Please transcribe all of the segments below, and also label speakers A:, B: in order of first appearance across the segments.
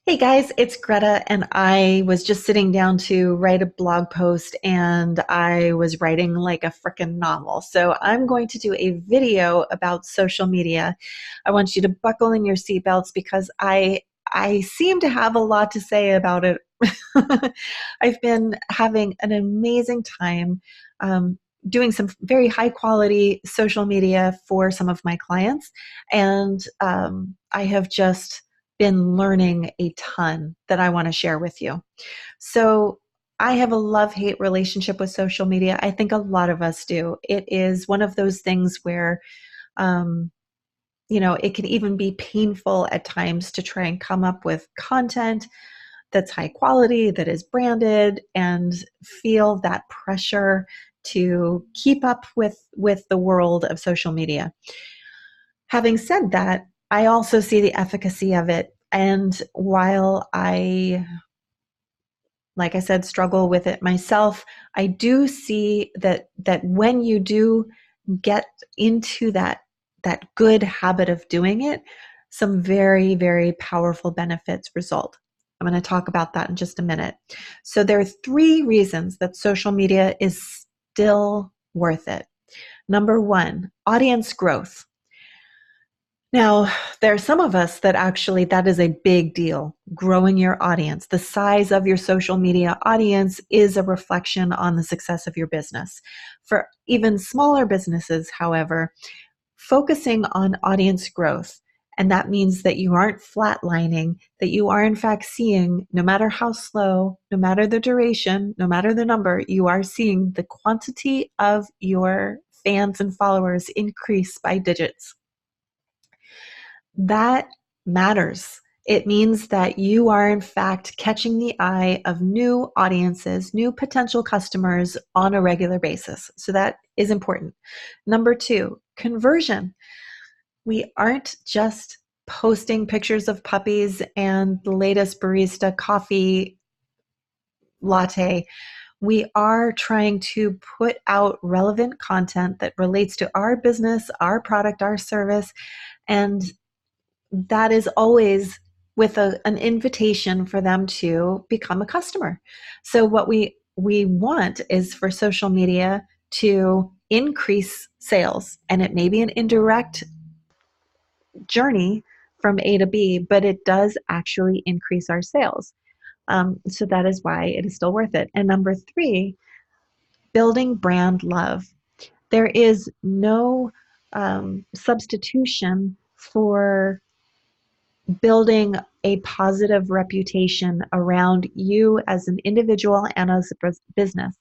A: Hey guys, it's Greta, and I was just sitting down to write a blog post, and I was writing like a freaking novel. So I'm going to do a video about social media. I want you to buckle in your seatbelts because I seem to have a lot to say about it. I've been having an amazing time doing some very high quality social media for some of my clients, and I have just been learning a ton that I want to share with you. So, I have a love-hate relationship with social media. I think a lot of us do. It is one of those things where, um, it can even be painful at times to try and come up with content that's high quality, that is branded, and feel that pressure to keep up with the world of social media. Having said that, I also see the efficacy of it. And while like I said, struggle with it myself, I do see that when you do get into that good habit of doing it, some very, very powerful benefits result. I'm going to talk about that in just a minute. So there are three reasons that social media is still worth it. Number one, audience growth. Now, there are some of us that actually that is a big deal, growing your audience. The size of your social media audience is a reflection on the success of your business. For even smaller businesses, however, focusing on audience growth, and that means that you aren't flatlining, that you are in fact seeing, no matter how slow, no matter the duration, no matter the number, you are seeing the quantity of your fans and followers increase by digits. That matters. It means that you are, in fact, catching the eye of new audiences, new potential customers on a regular basis. So that is important. Number two, conversion. We aren't just posting pictures of puppies and the latest barista coffee latte. We are trying to put out relevant content that relates to our business, our product, our service, and that is always with an invitation for them to become a customer. So what we want is for social media to increase sales, and it may be an indirect journey from A to B, but it does actually increase our sales. So that is why it is still worth it. And number three, building brand love. There is no substitution for building a positive reputation around you as an individual and as a business.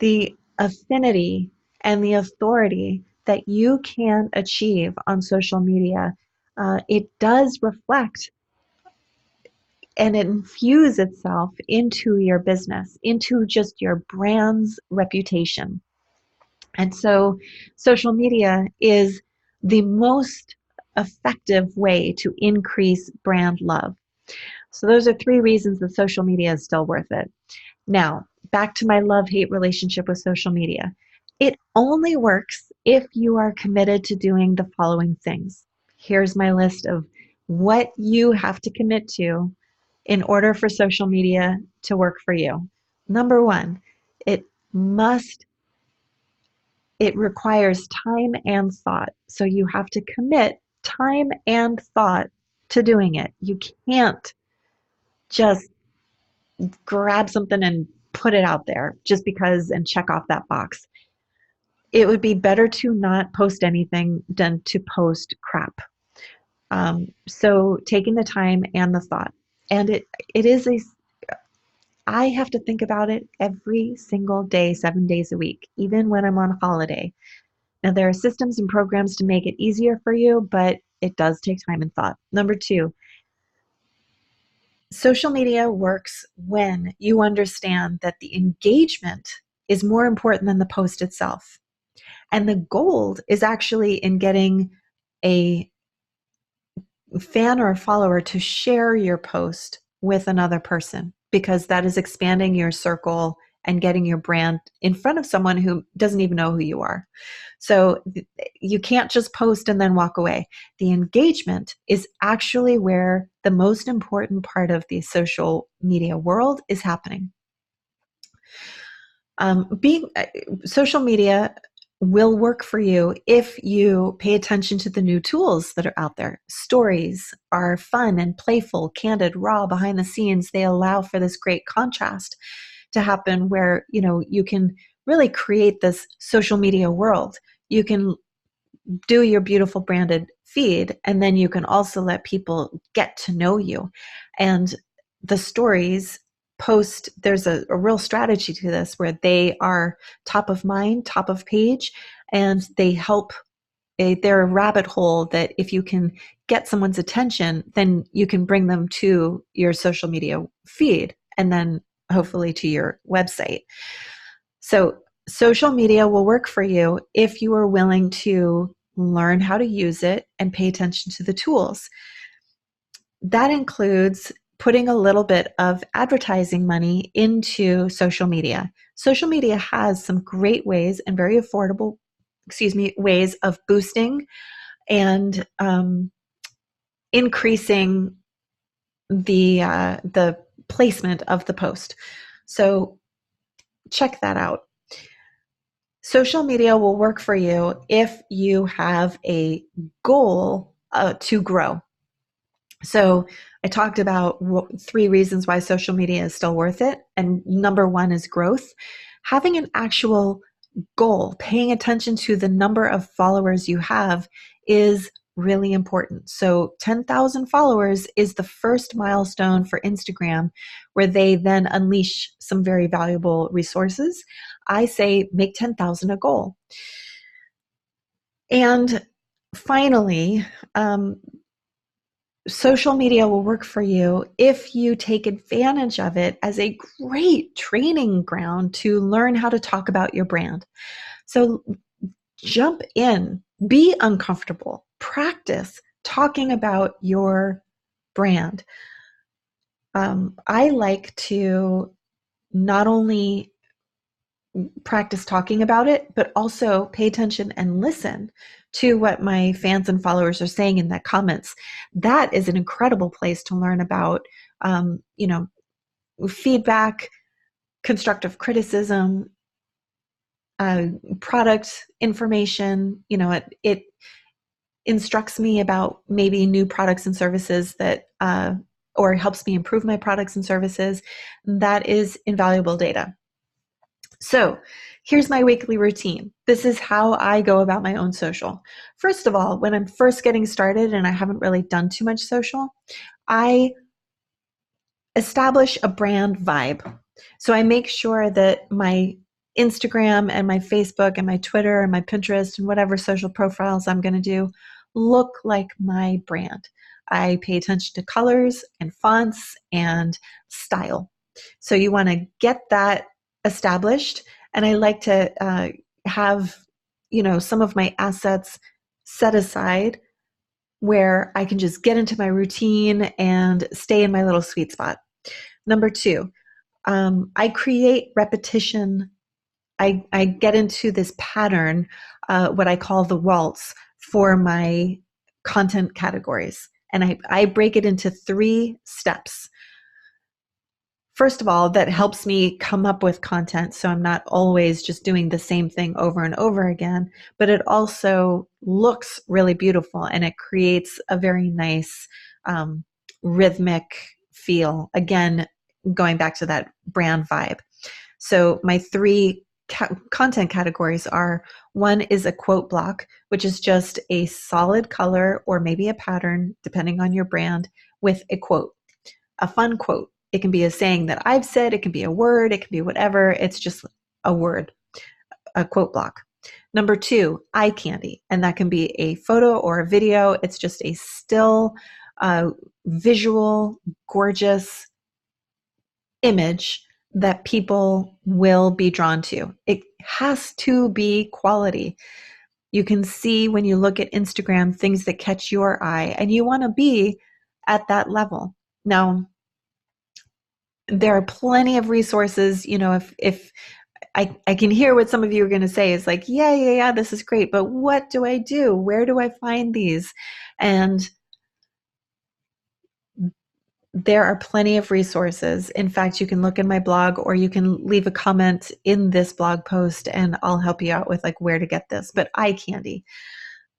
A: The affinity and the authority that you can achieve on social media, it does reflect and infuse itself into your business, into just your brand's reputation. And so social media is the most effective way to increase brand love. So those are three reasons that social media is still worth it. Now, back to my love-hate relationship with social media. It only works if you are committed to doing the following things. Here's my list of what you have to commit to in order for social media to work for you. Number one, it must it requires time and thought. So you have to commit time and thought to doing it. You can't just grab something and put it out there just because and check off that box. It would be better to not post anything than to post crap. So taking the time and the thought. And it is I have to think about it every single day, 7 days a week, even when I'm on holiday. Now, there are systems and programs to make it easier for you, but it does take time and thought. Number two, social media works when you understand that the engagement is more important than the post itself. And the gold is actually in getting a fan or a follower to share your post with another person, because that is expanding your circle and getting your brand in front of someone who doesn't even know who you are. So you can't just post and then walk away. The engagement is actually where the most important part of the social media world is happening. Social media will work for you if you pay attention to the new tools that are out there. Stories are fun and playful, candid, raw, behind the scenes. They allow for this great contrast to happen where, you can really create this social media world. You can do your beautiful branded feed, and then you can also let people get to know you. And the stories there's a real strategy to this where they are top of mind, top of page, and they help. They're a rabbit hole that if you can get someone's attention, then you can bring them to your social media feed and then hopefully to your website. So social media will work for you if you are willing to learn how to use it and pay attention to the tools. That includes putting a little bit of advertising money into social media. Social media has some great ways and very affordable, ways of boosting and increasing the placement of the post. So check that out. Social media will work for you if you have a goal to grow. So I talked about 3 reasons why social media is still worth it. And number 1 is growth. Having an actual goal, paying attention to the number of followers you have is really important. So 10,000 followers is the first milestone for Instagram, where they then unleash some very valuable resources. I say make 10,000 a goal. And finally, social media will work for you if you take advantage of it as a great training ground to learn how to talk about your brand. So jump in, be uncomfortable, practice talking about your brand. I like to not only practice talking about it, but also pay attention and listen to what my fans and followers are saying in the comments. That is an incredible place to learn about, feedback, constructive criticism, product information. It instructs me about maybe new products and services that, or helps me improve my products and services. That is invaluable data. So here's my weekly routine. This is how I go about my own social. First of all, when I'm first getting started and I haven't really done too much social, I establish a brand vibe. So I make sure that my Instagram and my Facebook and my Twitter and my Pinterest and whatever social profiles I'm going to do look like my brand. I pay attention to colors and fonts and style. So you want to get that established. And I like to have, some of my assets set aside where I can just get into my routine and stay in my little sweet spot. Number 2, I create repetition. I get into this pattern, what I call the waltz, for my content categories. And I break it into 3 steps. First of all, that helps me come up with content, so I'm not always just doing the same thing over and over again, but it also looks really beautiful and it creates a very nice rhythmic feel. Again, going back to that brand vibe. So my 3 content categories are: 1 is a quote block, which is just a solid color or maybe a pattern, depending on your brand, with a quote, a fun quote. It can be a saying that I've said, it can be a word, it can be whatever. It's just a word, a quote block. Number 2, eye candy, and that can be a photo or a video. It's just a still, visual, gorgeous image that people will be drawn to. It has to be quality. You can see when you look at Instagram things that catch your eye, and you want to be at that level. Now, there are plenty of resources. If I can hear what some of you are going to say is like, yeah, this is great, but what do I do? Where do I find these? And there are plenty of resources. In fact, you can look in my blog or you can leave a comment in this blog post and I'll help you out with like where to get this. But eye candy.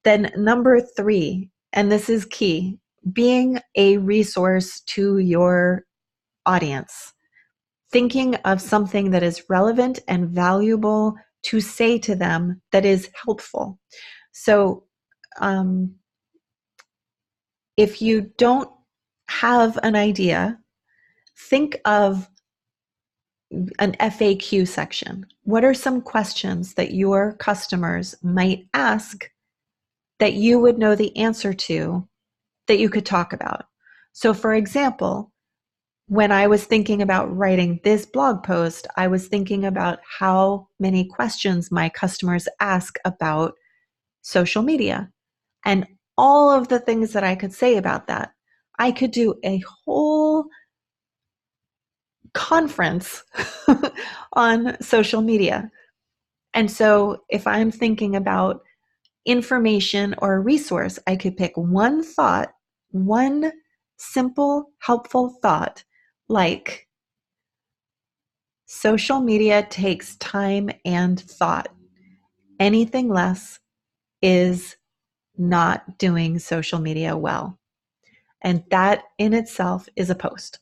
A: Then number 3, and this is key, being a resource to your audience. Thinking of something that is relevant and valuable to say to them that is helpful. So if you don't have an idea, think of an FAQ section. What are some questions that your customers might ask that you would know the answer to that you could talk about? So, for example, when I was thinking about writing this blog post, I was thinking about how many questions my customers ask about social media and all of the things that I could say about that. I could do a whole conference on social media. And so if I'm thinking about information or a resource, I could pick one thought, one simple, helpful thought, like social media takes time and thought. Anything less is not doing social media well. And that in itself is a post.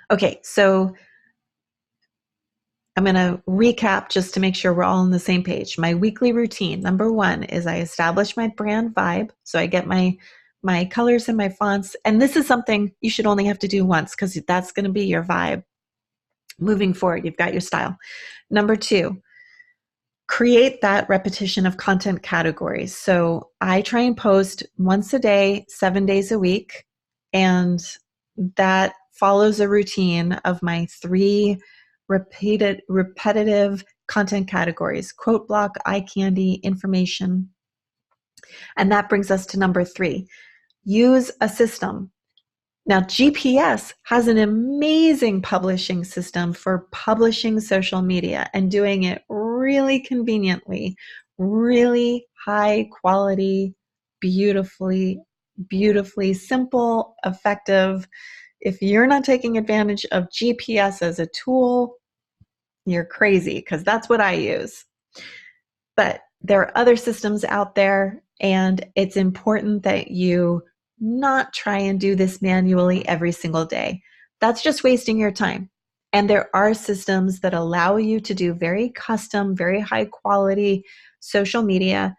A: Okay, so I'm going to recap just to make sure we're all on the same page. My weekly routine, number 1 is I establish my brand vibe. So I get my colors and my fonts. And this is something you should only have to do once because that's going to be your vibe. Moving forward, you've got your style. Number 2, create that repetition of content categories. So I try and post once a day, 7 days a week. And that follows a routine of my 3 repetitive content categories: quote block, eye candy, information. And that brings us to number 3. Use a system. Now, G.P.S has an amazing publishing system for publishing social media and doing it really conveniently, really high quality, beautifully simple, effective. If you're not taking advantage of G.P.S as a tool, you're crazy, because that's what I use. But there are other systems out there, and it's important that you not try and do this manually every single day. That's just wasting your time. And there are systems that allow you to do very custom, very high quality social media.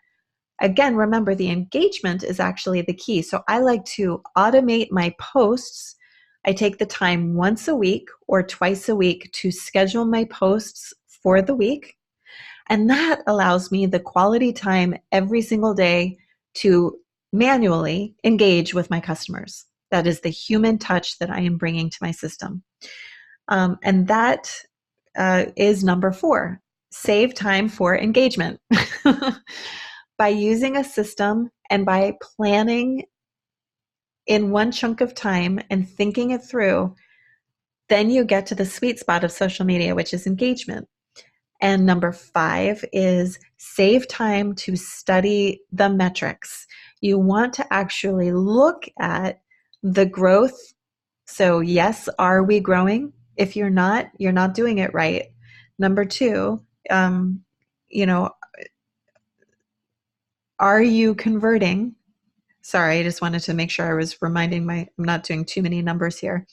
A: Again, remember, the engagement is actually the key. So I like to automate my posts. I take the time once a week or twice a week to schedule my posts for the week. And that allows me the quality time every single day to manually engage with my customers. That is the human touch that I am bringing to my system. And that is number 4, save time for engagement. By using a system and by planning in one chunk of time and thinking it through, then you get to the sweet spot of social media, which is engagement. And number 5 is save time to study the metrics. You want to actually look at the growth. So yes, are we growing? If you're not doing it right. Number 2, are you converting? Sorry, I just wanted to make sure I was reminding I'm not doing too many numbers here.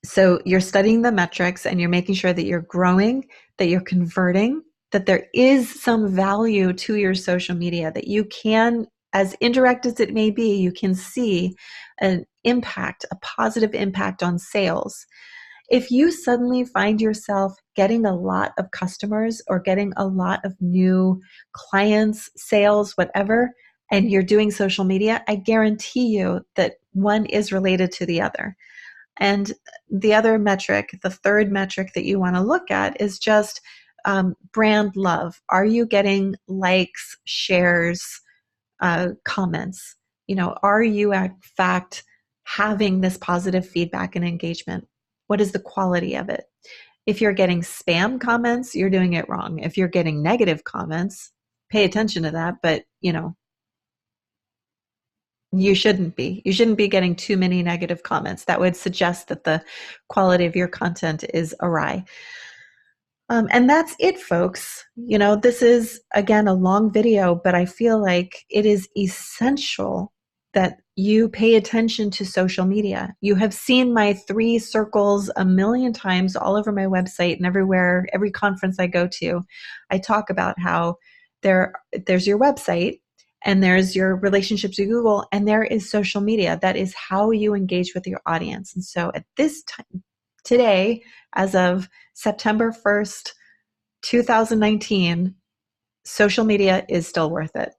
A: So you're studying the metrics and you're making sure that you're growing, that you're converting, that there is some value to your social media, that you can, as indirect as it may be, you can see an impact, a positive impact on sales. If you suddenly find yourself getting a lot of customers or getting a lot of new clients, sales, whatever, and you're doing social media, I guarantee you that one is related to the other. And the other metric, the third metric that you want to look at is just brand love. Are you getting likes, shares, comments? Are you in fact having this positive feedback and engagement? What is the quality of it? If you're getting spam comments, you're doing it wrong. If you're getting negative comments, pay attention to that, but You shouldn't be. You shouldn't be getting too many negative comments. That would suggest that the quality of your content is awry. And that's it, folks. You know, this is, again, a long video, but I feel like it is essential that you pay attention to social media. You have seen my 3 circles a million times all over my website and everywhere, every conference I go to. I talk about how there's your website and there's your relationships with Google and there is social media. That is how you engage with your audience. And so at this time, today, as of September 1st, 2019, social media is still worth it.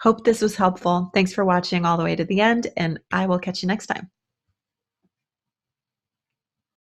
A: Hope this was helpful. Thanks for watching all the way to the end, and I will catch you next time.